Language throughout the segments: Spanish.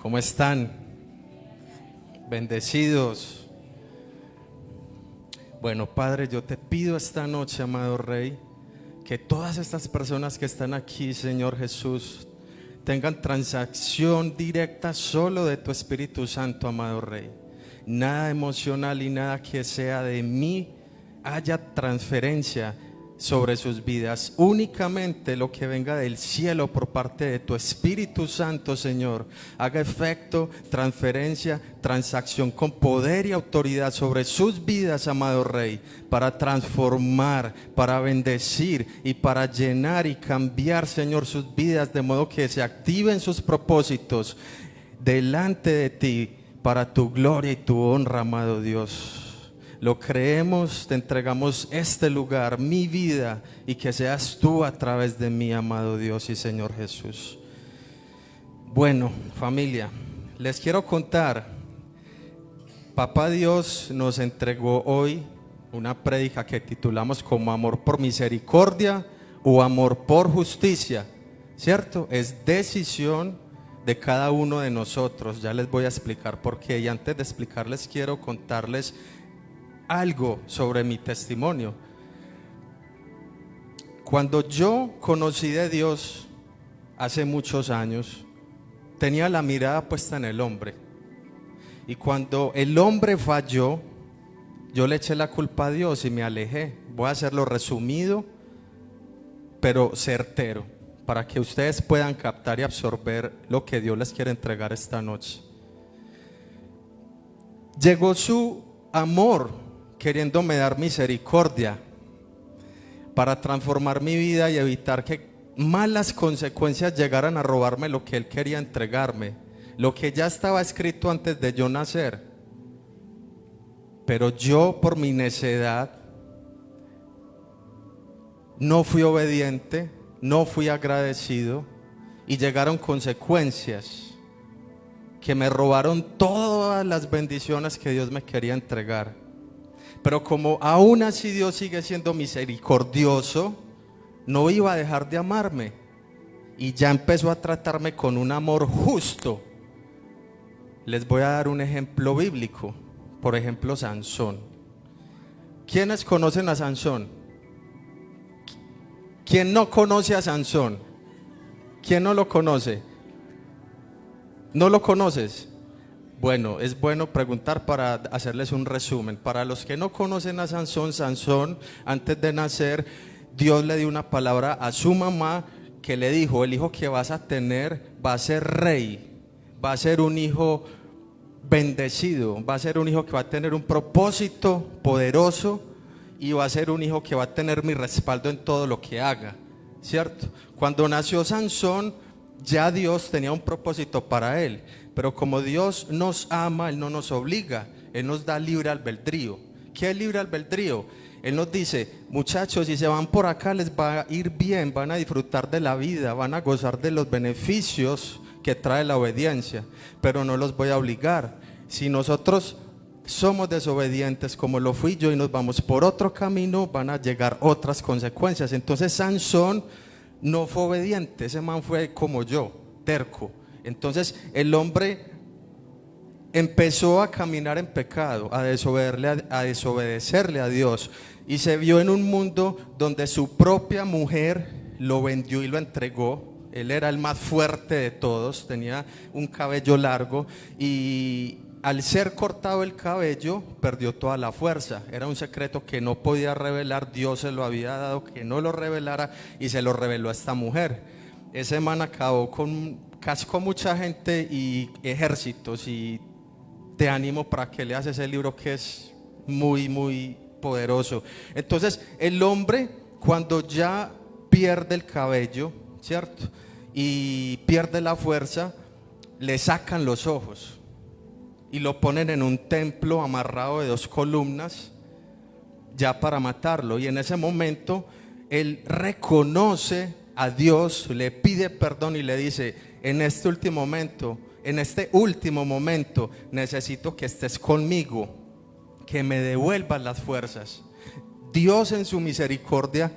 ¿Cómo están? Bendecidos. Bueno, Padre, yo te pido esta noche, amado Rey, que todas estas personas que están aquí, Señor Jesús, tengan transacción directa solo de tu Espíritu Santo, amado Rey. Nada emocional y nada que sea de mí haya transferencia sobre sus vidas. Únicamente lo que venga del cielo por parte de tu Espíritu Santo, Señor, haga efecto, transferencia, transacción con poder y autoridad sobre sus vidas, amado Rey, para transformar, para bendecir y para llenar y cambiar, Señor, sus vidas, de modo que se activen sus propósitos delante de ti para tu gloria y tu honra, amado Dios. Lo creemos, te entregamos este lugar, mi vida, y que seas tú a través de mí, amado Dios y Señor Jesús. Bueno, familia, les quiero contar, Papá Dios nos entregó hoy una prédica que titulamos como amor por misericordia o amor por justicia, ¿cierto? Es decisión de cada uno de nosotros. Ya les voy a explicar por qué, y antes de explicarles quiero contarles algo sobre mi testimonio. Cuando yo conocí de Dios hace muchos años, tenía la mirada puesta en el hombre, y cuando el hombre falló, yo le eché la culpa a Dios y me alejé. Voy a hacerlo resumido pero certero, para que ustedes puedan captar y absorber lo que Dios les quiere entregar esta noche. Llegó su amor queriéndome dar misericordia para transformar mi vida y evitar que malas consecuencias llegaran a robarme lo que Él quería entregarme, lo que ya estaba escrito antes de yo nacer. Pero yo, por mi necedad, no fui obediente, no fui agradecido, y llegaron consecuencias que me robaron todas las bendiciones que Dios me quería entregar. Pero como aún así Dios sigue siendo misericordioso, no iba a dejar de amarme, y ya empezó a tratarme con un amor justo. Les voy a dar un ejemplo bíblico. Por ejemplo, Sansón. ¿Quiénes conocen a Sansón? ¿Quién no conoce a Sansón? ¿Quién no lo conoce? ¿No lo conoces? Bueno, es bueno preguntar para hacerles un resumen. Para los que no conocen a Sansón, Sansón, antes de nacer, Dios le dio una palabra a su mamá que le dijo: el hijo que vas a tener va a ser rey, va a ser un hijo bendecido, va a ser un hijo que va a tener un propósito poderoso, y va a ser un hijo que va a tener mi respaldo en todo lo que haga, ¿cierto? Cuando nació Sansón, ya Dios tenía un propósito para él. Pero como Dios nos ama, Él no nos obliga, Él nos da libre albedrío. ¿Qué es libre albedrío? Él nos dice: muchachos, si se van por acá les va a ir bien, van a disfrutar de la vida, van a gozar de los beneficios que trae la obediencia, pero no los voy a obligar. Si nosotros somos desobedientes, como lo fui yo, y nos vamos por otro camino, van a llegar otras consecuencias. Entonces Sansón no fue obediente, ese man fue como yo, terco. Entonces el hombre empezó a caminar en pecado, a desobedecerle a Dios, y se vio en un mundo donde su propia mujer lo vendió y lo entregó. Él era el más fuerte de todos, tenía un cabello largo, y al ser cortado el cabello perdió toda la fuerza. Era un secreto que no podía revelar, Dios se lo había dado que no lo revelara, y se lo reveló a esta mujer. Ese man acabó cascó mucha gente y ejércitos, y te animo para que leas ese libro, que es muy, muy poderoso. Entonces el hombre, cuando ya pierde el cabello, ¿cierto?, y pierde la fuerza, le sacan los ojos y lo ponen en un templo amarrado de 2 columnas, ya para matarlo. Y en ese momento él reconoce a Dios, le pide perdón y le dice: en este último momento necesito que estés conmigo, que me devuelvas las fuerzas. Dios, en su misericordia,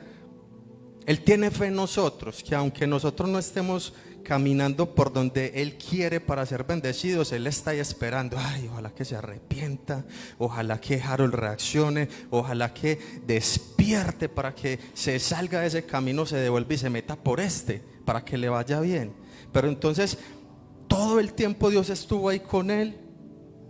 Él tiene fe en nosotros, que aunque nosotros no estemos caminando por donde Él quiere para ser bendecidos, Él está ahí esperando. Ay, ojalá que se arrepienta, ojalá que Harold reaccione, ojalá que despierte para que se salga de ese camino, se devuelva y se meta por para que le vaya bien. Pero entonces todo el tiempo Dios estuvo ahí con él,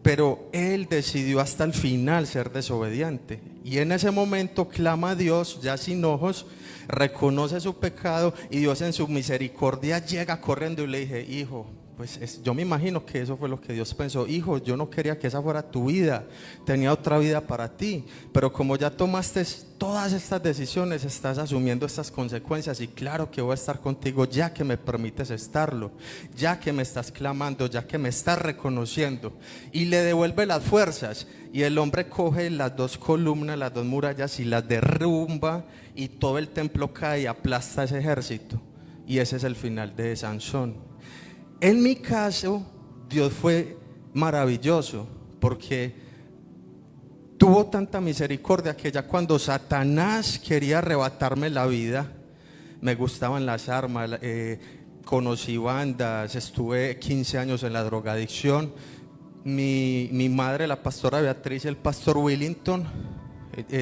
pero él decidió hasta el final ser desobediente. Y en ese momento clama a Dios, ya sin ojos, reconoce su pecado, y Dios en su misericordia llega corriendo y le dije: hijo, pues yo me imagino que eso fue lo que Dios pensó. Hijo, yo no quería que esa fuera tu vida, tenía otra vida para ti, pero como ya tomaste todas estas decisiones, estás asumiendo estas consecuencias, y claro que voy a estar contigo ya que me permites estarlo, ya que me estás clamando, ya que me estás reconociendo. Y le devuelve las fuerzas, y el hombre coge las dos columnas, las dos murallas, y las derrumba, y todo el templo cae y aplasta ese ejército. Y ese es el final de Sansón. En mi caso, Dios fue maravilloso, porque tuvo tanta misericordia que ya cuando Satanás quería arrebatarme la vida, me gustaban las armas, conocí bandas, estuve 15 años en la drogadicción. Mi madre, la pastora Beatriz, y el pastor Willington,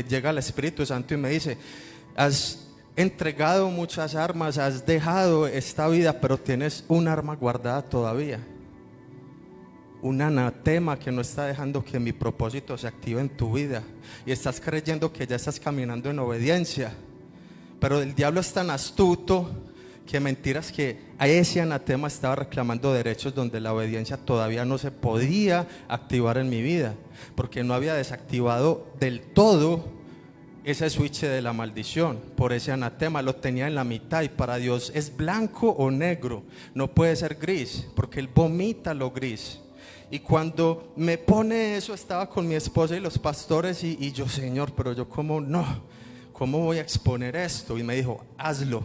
llega el Espíritu Santo y me dice: has entregado muchas armas, has dejado esta vida, pero tienes un arma guardada todavía, un anatema que no está dejando que mi propósito se active en tu vida, y estás creyendo que ya estás caminando en obediencia, pero el diablo es tan astuto que mentiras que a ese anatema estaba reclamando derechos donde la obediencia todavía no se podía activar en mi vida, porque no había desactivado del todo ese switch de la maldición. Por ese anatema lo tenía en la mitad, y para Dios es blanco o negro, no puede ser gris, porque Él vomita lo gris. Y cuando me pone eso, estaba con mi esposa y los pastores, y yo: Señor, pero yo cómo voy a exponer esto. Y me dijo: hazlo.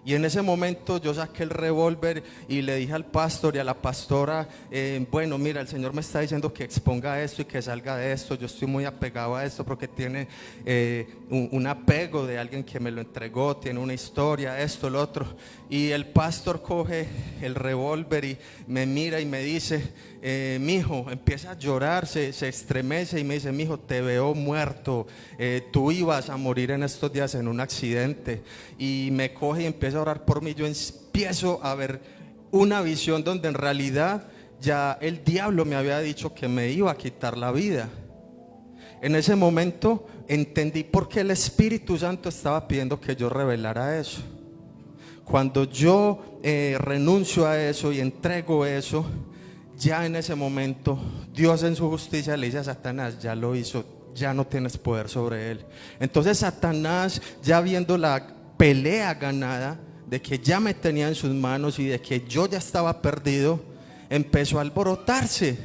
Y en ese momento yo saqué el revólver y le dije al pastor y a la pastora: bueno, mira, el Señor me está diciendo que exponga esto y que salga de esto. Yo estoy muy apegado a esto porque tiene un apego de alguien que me lo entregó, tiene una historia, esto, lo otro. Y el pastor coge el revólver y me mira y me dice: mijo, empieza a llorar, se estremece y me dice: mijo, te veo muerto, tú ibas a morir en estos días en un accidente. Y me coge y empieza a orar por mí. Yo empiezo a ver una visión donde en realidad ya el diablo me había dicho que me iba a quitar la vida. En ese momento entendí por qué el Espíritu Santo estaba pidiendo que yo revelara eso. Cuando yo renuncio a eso y entrego eso, ya en ese momento Dios en su justicia le dice a Satanás: ya lo hizo, ya no tienes poder sobre él. Entonces Satanás, ya viendo la pelea ganada, de que ya me tenía en sus manos y de que yo ya estaba perdido, empezó a alborotarse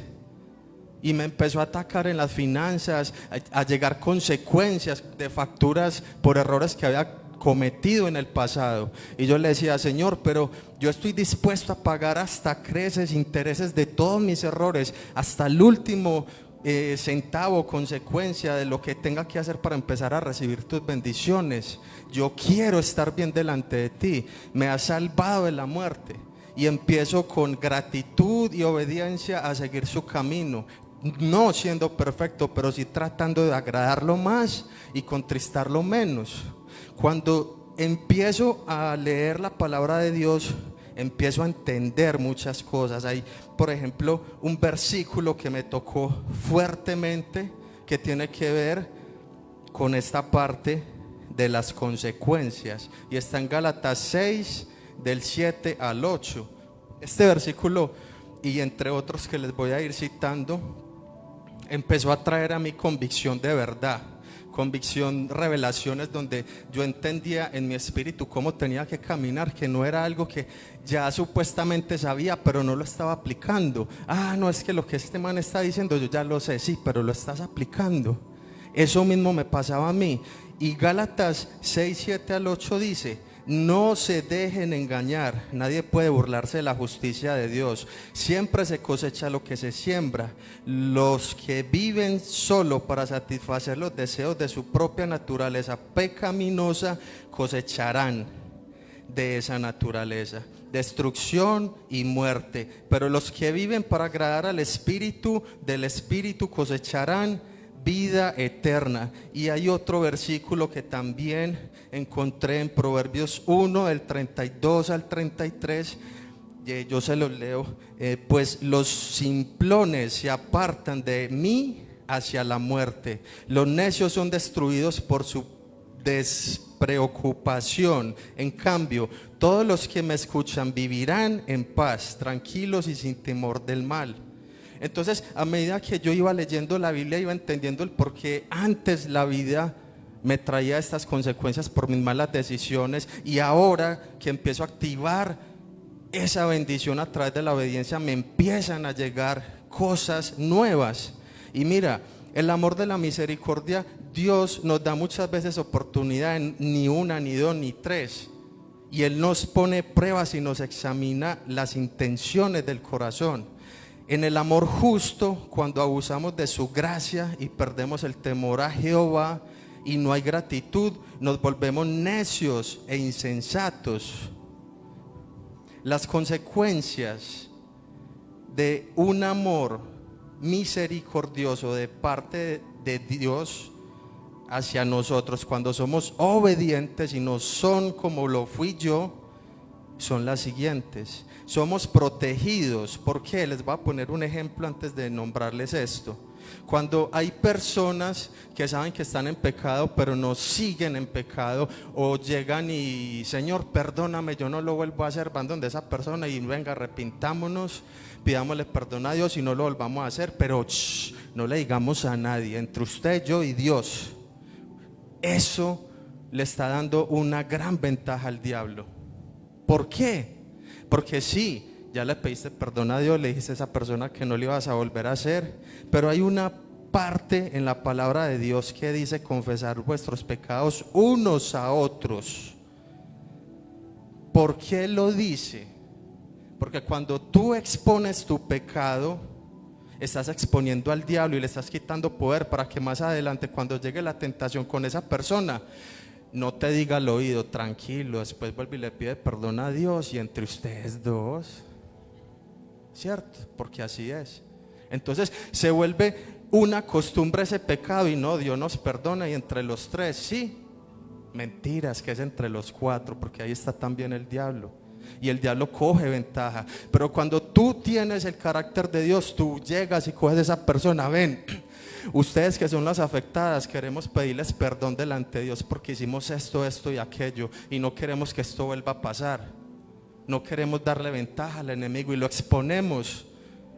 y me empezó a atacar en las finanzas, a llegar consecuencias de facturas por errores que había cometido en el pasado. Y yo le decía: Señor, pero yo estoy dispuesto a pagar hasta creces, intereses de todos mis errores, hasta el último centavo, consecuencia de lo que tenga que hacer para empezar a recibir tus bendiciones. Yo quiero estar bien delante de ti, me has salvado de la muerte. Y empiezo con gratitud y obediencia a seguir su camino, no siendo perfecto, pero sí tratando de agradarlo más y contristarlo menos. Cuando empiezo a leer la palabra de Dios, empiezo a entender muchas cosas. Hay, por ejemplo, un versículo que me tocó fuertemente, que tiene que ver con esta parte de las consecuencias, y está en Gálatas 6, del 7 al 8. Este versículo, y entre otros que les voy a ir citando, empezó a traer a mí convicción de verdad, convicción, revelaciones, donde yo entendía en mi espíritu cómo tenía que caminar, que no era algo que ya supuestamente sabía, pero no lo estaba aplicando. No, es que lo que este man está diciendo yo ya lo sé, sí, pero lo estás aplicando. Eso mismo me pasaba a mí. Y Gálatas 6, 7 al 8 dice: no se dejen engañar, nadie puede burlarse de la justicia de Dios. Siempre se cosecha lo que se siembra. Los que viven solo para satisfacer los deseos de su propia naturaleza pecaminosa cosecharán de esa naturaleza. destrucción y muerte. Pero los que viven para agradar al Espíritu, del Espíritu cosecharán vida eterna. Y hay otro versículo que también encontré en Proverbios 1, del 32 al 33. Yo se los leo. Pues los simplones se apartan de mí hacia la muerte. Los necios son destruidos por su despreocupación. En cambio, todos los que me escuchan vivirán en paz, tranquilos y sin temor del mal. Entonces, a medida que yo iba leyendo la Biblia, iba entendiendo el por qué antes la vida me traía estas consecuencias por mis malas decisiones, y ahora que empiezo a activar esa bendición a través de la obediencia, me empiezan a llegar cosas nuevas. Y mira, el amor de la misericordia, Dios nos da muchas veces oportunidad, ni una, ni dos, ni tres, y Él nos pone pruebas y nos examina las intenciones del corazón. En el amor justo, cuando abusamos de su gracia y perdemos el temor a Jehová y no hay gratitud, nos volvemos necios e insensatos. Las consecuencias de un amor misericordioso de parte de Dios hacia nosotros, cuando somos obedientes y no son como lo fui yo, son las siguientes. Somos protegidos. ¿Por qué? Les voy a poner un ejemplo antes de nombrarles esto. Cuando hay personas que saben que están en pecado, pero no siguen en pecado, o llegan y, Señor, perdóname, yo no lo vuelvo a hacer, van donde esa persona y venga, arrepintámonos, pidámosle perdón a Dios y no lo volvamos a hacer, pero no le digamos a nadie, entre usted, yo y Dios. Eso le está dando una gran ventaja al diablo. ¿Por qué? Porque sí, ya le pediste perdón a Dios, le dijiste a esa persona que no le ibas a volver a hacer, pero hay una parte en la palabra de Dios que dice confesar vuestros pecados unos a otros. ¿Por qué lo dice? Porque cuando tú expones tu pecado, estás exponiendo al diablo y le estás quitando poder para que más adelante, cuando llegue la tentación con esa persona, no te diga al oído, tranquilo, después vuelve y le pide perdón a Dios y entre ustedes dos, ¿cierto? Porque así es. Entonces se vuelve una costumbre ese pecado y no, Dios nos perdona y entre los tres, sí, mentiras, que es entre los cuatro, porque ahí está también el diablo. Y el diablo coge ventaja. Pero cuando tú tienes el carácter de Dios, tú llegas y coges a esa persona, ven, ustedes que son las afectadas, queremos pedirles perdón delante de Dios porque hicimos esto, esto y aquello, y no queremos que esto vuelva a pasar. No queremos darle ventaja al enemigo y lo exponemos,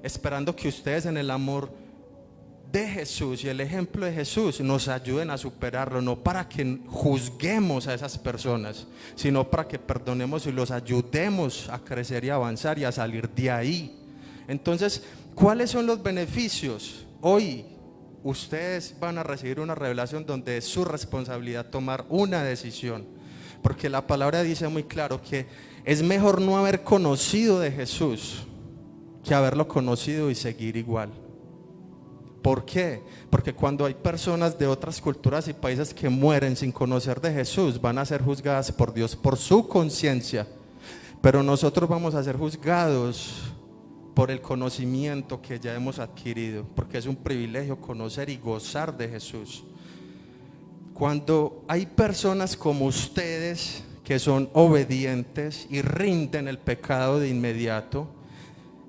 esperando que ustedes en el amor de Jesús y el ejemplo de Jesús nos ayuden a superarlo, no para que juzguemos a esas personas, sino para que perdonemos y los ayudemos a crecer y avanzar y a salir de ahí. Entonces, ¿cuáles son los beneficios? Hoy ustedes van a recibir una revelación donde es su responsabilidad tomar una decisión, porque la palabra dice muy claro que es mejor no haber conocido de Jesús que haberlo conocido y seguir igual. ¿Por qué? Porque cuando hay personas de otras culturas y países que mueren sin conocer de Jesús, van a ser juzgadas por Dios por su conciencia, pero nosotros vamos a ser juzgados por el conocimiento que ya hemos adquirido, porque es un privilegio conocer y gozar de Jesús. Cuando hay personas como ustedes que son obedientes y rinden el pecado de inmediato,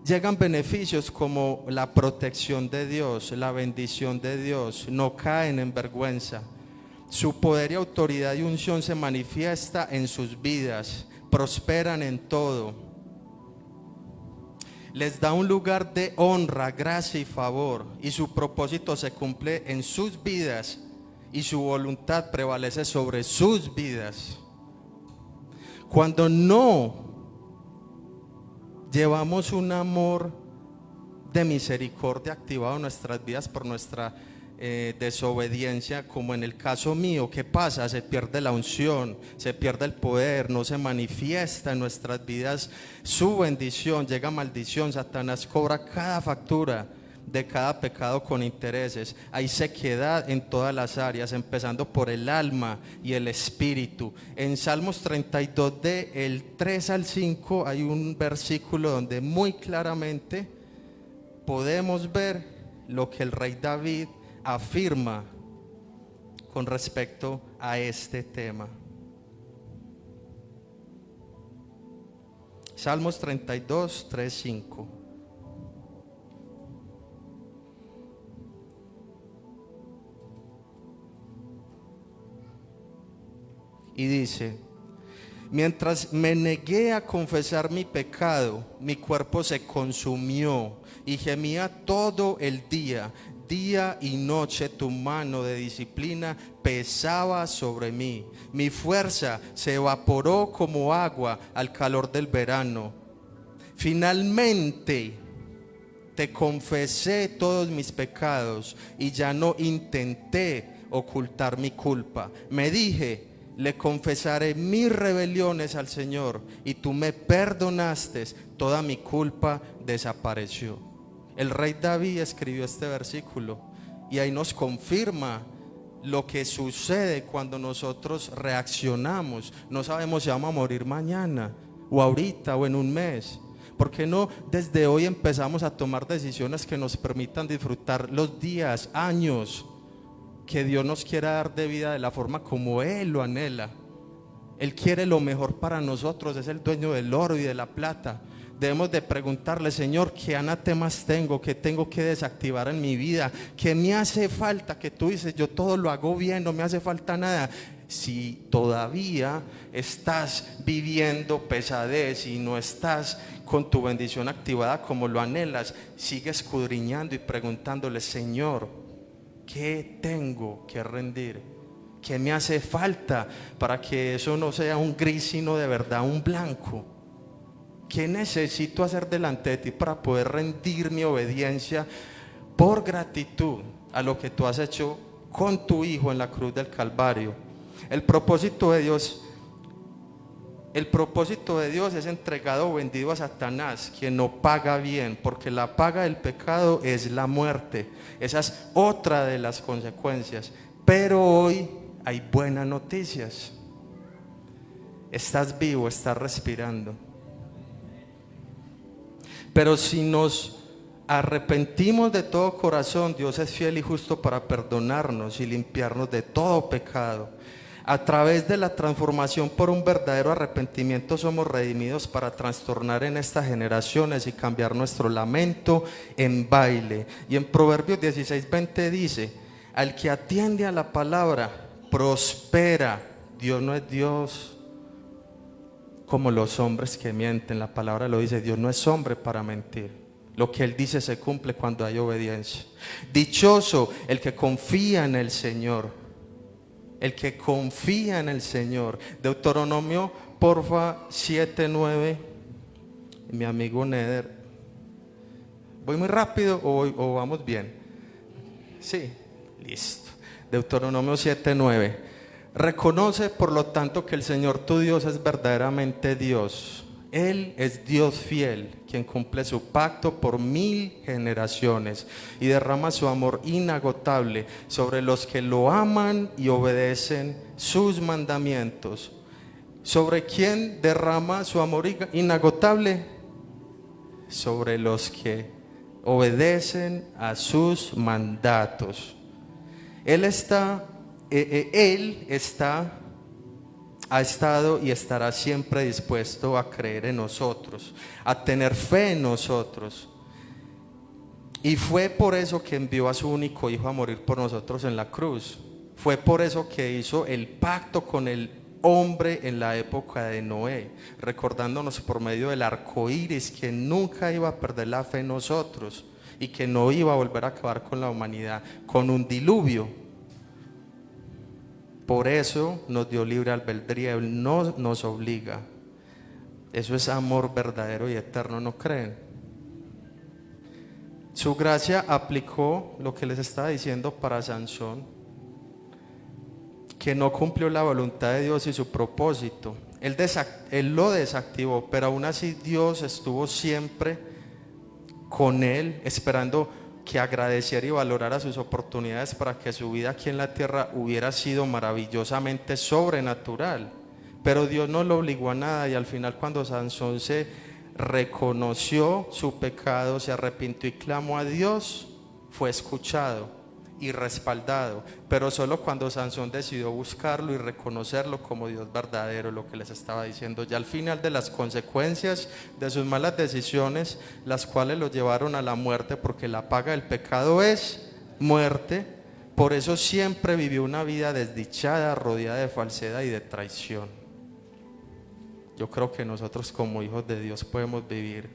llegan beneficios como la protección de Dios, la bendición de Dios, no caen en vergüenza. Su poder y autoridad y unción se manifiesta en sus vidas, prosperan en todo. Les da un lugar de honra, gracia y favor, y su propósito se cumple en sus vidas y su voluntad prevalece sobre sus vidas. Cuando no llevamos un amor de misericordia activado en nuestras vidas por nuestra desobediencia, como en el caso mío, ¿qué pasa? Se pierde la unción, se pierde el poder, no se manifiesta en nuestras vidas su bendición, llega maldición, Satanás cobra cada factura de cada pecado con intereses. Hay sequedad en todas las áreas, empezando por el alma y el espíritu. En Salmos 32, del 3 al 5, hay un versículo donde muy claramente podemos ver lo que el rey David afirma con respecto a este tema. Salmos 32, 3, 5. Y dice: mientras me negué a confesar mi pecado, mi cuerpo se consumió y gemía todo el día. Día y noche tu mano de disciplina pesaba sobre mí. Mi fuerza se evaporó como agua al calor del verano. Finalmente te confesé todos mis pecados y ya no intenté ocultar mi culpa. Me dije: le confesaré mis rebeliones al Señor y tú me perdonaste, toda mi culpa desapareció. El rey David escribió este versículo y ahí nos confirma lo que sucede cuando nosotros reaccionamos. No sabemos si vamos a morir mañana o ahorita o en un mes. ¿Por qué no desde hoy empezamos a tomar decisiones que nos permitan disfrutar los días, años que Dios nos quiera dar de vida de la forma como Él lo anhela? Él quiere lo mejor para nosotros, es el dueño del oro y de la plata. Debemos de preguntarle: Señor, ¿qué anatemas tengo? ¿Qué tengo que desactivar en mi vida? ¿Qué me hace falta? Que tú dices: yo todo lo hago bien, no me hace falta nada. Si todavía estás viviendo pesadez y no estás con tu bendición activada como lo anhelas, sigue escudriñando y preguntándole: Señor, ¿qué tengo que rendir? ¿Qué me hace falta para que eso no sea un gris sino de verdad un blanco? ¿Qué necesito hacer delante de ti para poder rendir mi obediencia por gratitud a lo que tú has hecho con tu Hijo en la cruz del Calvario? El propósito de Dios es entregado o vendido a Satanás, quien no paga bien, porque la paga del pecado es la muerte. Esa es otra de las consecuencias. Pero hoy hay buenas noticias. Estás vivo, estás respirando. Pero si nos arrepentimos de todo corazón, Dios es fiel y justo para perdonarnos y limpiarnos de todo pecado. A través de la transformación por un verdadero arrepentimiento somos redimidos para trastornar en estas generaciones y cambiar nuestro lamento en baile. Y en Proverbios 16:20 dice: al que atiende a la palabra prospera. Dios no es Dios como los hombres que mienten. La palabra lo dice: Dios no es hombre para mentir. Lo que Él dice se cumple cuando hay obediencia. Dichoso el que confía en el Señor. El que confía en el Señor. Deuteronomio, porfa, 7:9. Mi amigo Neder. ¿Voy muy rápido o vamos bien? Sí, listo. Deuteronomio 7:9. Reconoce por lo tanto que el Señor tu Dios es verdaderamente Dios. Él es Dios fiel, quien cumple su pacto por 1000 generaciones y derrama su amor inagotable sobre los que lo aman y obedecen sus mandamientos. ¿Sobre quién derrama su amor inagotable? Sobre los que obedecen a sus mandatos. Él ha estado y estará siempre dispuesto a creer en nosotros, a tener fe en nosotros. Y fue por eso que envió a su único Hijo a morir por nosotros en la cruz. Fue por eso que hizo el pacto con el hombre en la época de Noé, recordándonos por medio del arco iris que nunca iba a perder la fe en nosotros y que no iba a volver a acabar con la humanidad con un diluvio. Por eso nos dio libre albedrío. Él no nos obliga. Eso es amor verdadero y eterno, ¿no creen? Su gracia aplicó lo que les estaba diciendo para Sansón, que no cumplió la voluntad de Dios y su propósito. Él lo desactivó, pero aún así Dios estuvo siempre con él, esperando que agradeciera y valorara sus oportunidades para que su vida aquí en la tierra hubiera sido maravillosamente sobrenatural. Pero Dios no lo obligó a nada, y al final, cuando Sansón se reconoció su pecado, se arrepintió y clamó a Dios, fue escuchado y respaldado, pero solo cuando Sansón decidió buscarlo y reconocerlo como Dios verdadero, lo que les estaba diciendo. Ya al final de las consecuencias de sus malas decisiones, las cuales lo llevaron a la muerte, porque la paga del pecado es muerte, por eso siempre vivió una vida desdichada, rodeada de falsedad y de traición. Yo creo que nosotros como hijos de Dios podemos vivir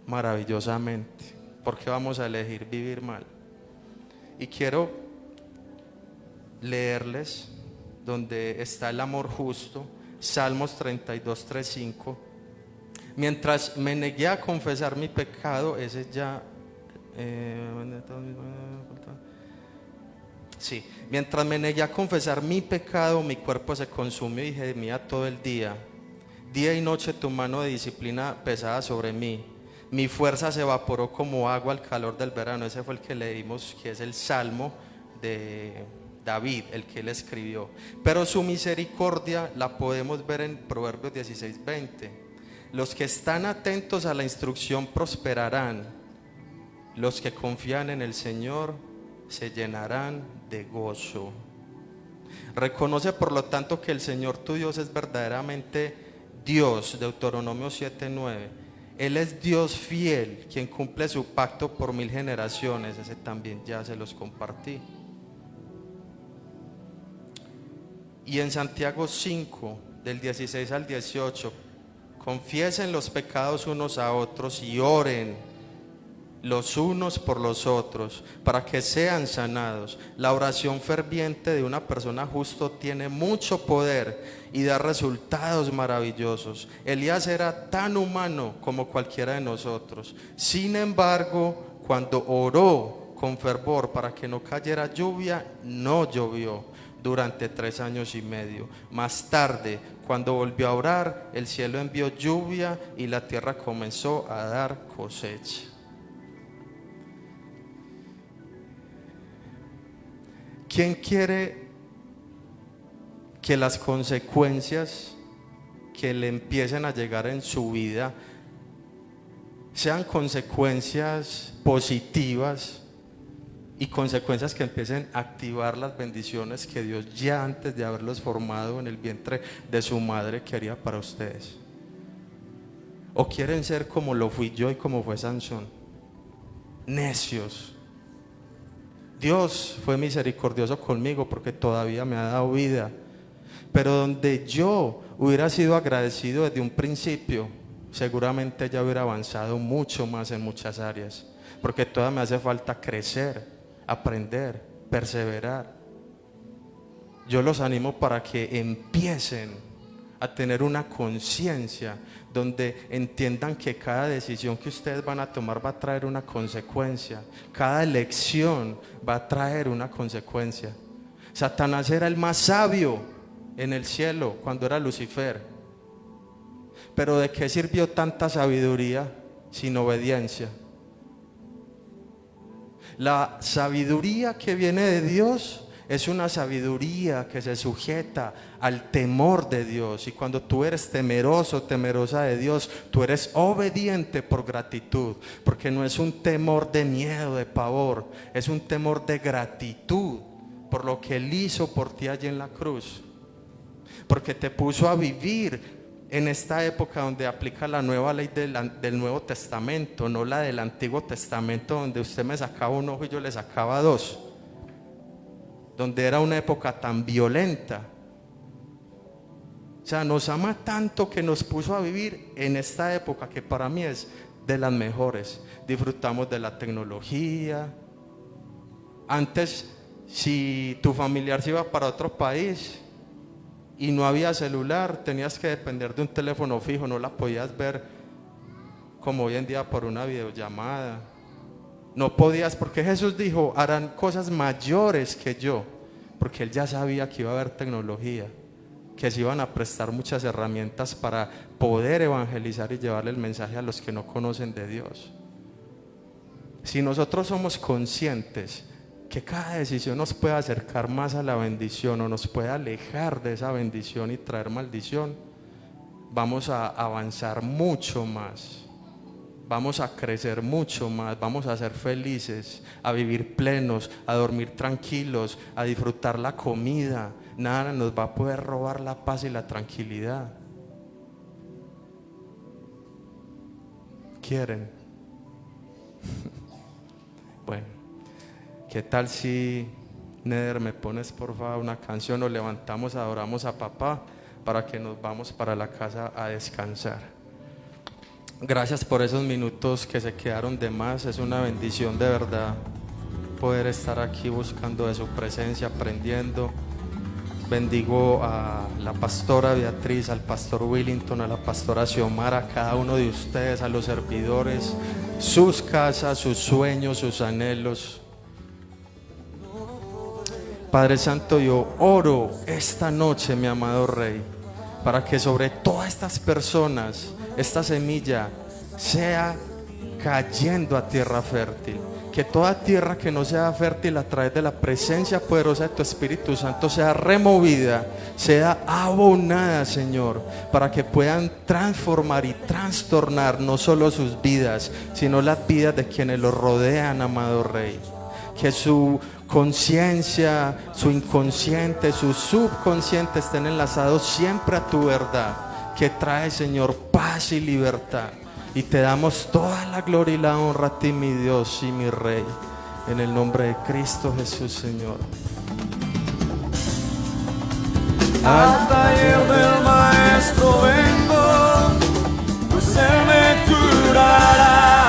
maravillosamente. ¿Por qué vamos a elegir vivir mal? Y quiero leerles donde está el amor justo, Salmos 32, 3, 5. Mientras me negué a confesar mi pecado, ese ya... sí, mientras me negué a confesar mi pecado, mi cuerpo se consumió y gemía todo el día. Día y noche tu mano de disciplina pesaba sobre mí. Mi fuerza se evaporó como agua al calor del verano. Ese fue el que leímos, que es el Salmo de David, el que él escribió. Pero su misericordia la podemos ver en Proverbios 16, 20. Los que están atentos a la instrucción prosperarán. Los que confían en el Señor se llenarán de gozo. Reconoce por lo tanto que el Señor tu Dios es verdaderamente Dios. Deuteronomio 7:9. Él es Dios fiel, quien cumple su pacto por 1000 generaciones. Ese también ya se los compartí. Y en Santiago 5, del 16 al 18, confiesen los pecados unos a otros y oren los unos por los otros, para que sean sanados. La oración ferviente de una persona justo tiene mucho poder y da resultados maravillosos. Elías era tan humano como cualquiera de nosotros. Sin embargo, cuando oró con fervor para que no cayera lluvia, no llovió durante 3 años y medio. Más tarde, cuando volvió a orar, el cielo envió lluvia y la tierra comenzó a dar cosecha. ¿Quién quiere que las consecuencias que le empiecen a llegar en su vida sean consecuencias positivas y consecuencias que empiecen a activar las bendiciones que Dios, ya antes de haberlos formado en el vientre de su madre, quería para ustedes? ¿O quieren ser como lo fui yo y como fue Sansón? Necios. Dios fue misericordioso conmigo porque todavía me ha dado vida, pero donde yo hubiera sido agradecido desde un principio, seguramente ya hubiera avanzado mucho más en muchas áreas, porque todavía me hace falta crecer, aprender, perseverar. Yo los animo para que empiecen a tener una conciencia donde entiendan que cada decisión que ustedes van a tomar va a traer una consecuencia. Cada elección va a traer una consecuencia. Satanás era el más sabio en el cielo cuando era Lucifer. Pero ¿de qué sirvió tanta sabiduría sin obediencia? La sabiduría que viene de Dios es una sabiduría que se sujeta al temor de Dios. Y cuando tú eres temeroso, temerosa de Dios, tú eres obediente por gratitud. Porque no es un temor de miedo, de pavor, es un temor de gratitud por lo que Él hizo por ti allí en la cruz. Porque te puso a vivir en esta época donde aplica la nueva ley del Nuevo Testamento, no la del Antiguo Testamento, donde usted me sacaba un ojo y yo le sacaba dos, donde era una época tan violenta. O sea, nos ama tanto que nos puso a vivir en esta época que para mí es de las mejores. Disfrutamos de la tecnología. Antes, si tu familiar se iba para otro país y no había celular, tenías que depender de un teléfono fijo, no la podías ver como hoy en día por una videollamada. No podías, porque Jesús dijo, harán cosas mayores que yo, porque Él ya sabía que iba a haber tecnología, que se iban a prestar muchas herramientas para poder evangelizar y llevarle el mensaje a los que no conocen de Dios. Si nosotros somos conscientes que cada decisión nos puede acercar más a la bendición o nos puede alejar de esa bendición y traer maldición, vamos a avanzar mucho más, vamos a crecer mucho más, vamos a ser felices, a vivir plenos, a dormir tranquilos, a disfrutar la comida. Nada nos va a poder robar la paz y la tranquilidad. ¿Quieren? Bueno, ¿qué tal si, Neder, me pones por favor una canción, nos levantamos, adoramos a papá para que nos vamos para la casa a descansar? Gracias por esos minutos que se quedaron de más. Es una bendición de verdad poder estar aquí buscando de su presencia, aprendiendo. Bendigo a la pastora Beatriz, al pastor Willington, a la pastora Xiomara, a cada uno de ustedes, a los servidores, sus casas, sus sueños, sus anhelos. Padre Santo, yo oro esta noche, mi amado Rey, para que sobre todas estas personas esta semilla sea cayendo a tierra fértil. Que toda tierra que no sea fértil a través de la presencia poderosa de tu Espíritu Santo sea removida, sea abonada, Señor, para que puedan transformar y trastornar no solo sus vidas, sino las vidas de quienes los rodean, amado Rey. Que su conciencia, su inconsciente, su subconsciente estén enlazados siempre a tu verdad, que trae, Señor, paz y libertad. Y te damos toda la gloria y la honra a ti, mi Dios y mi Rey, en el nombre de Cristo Jesús, Señor. Al taller del maestro vengo, pues él me curará.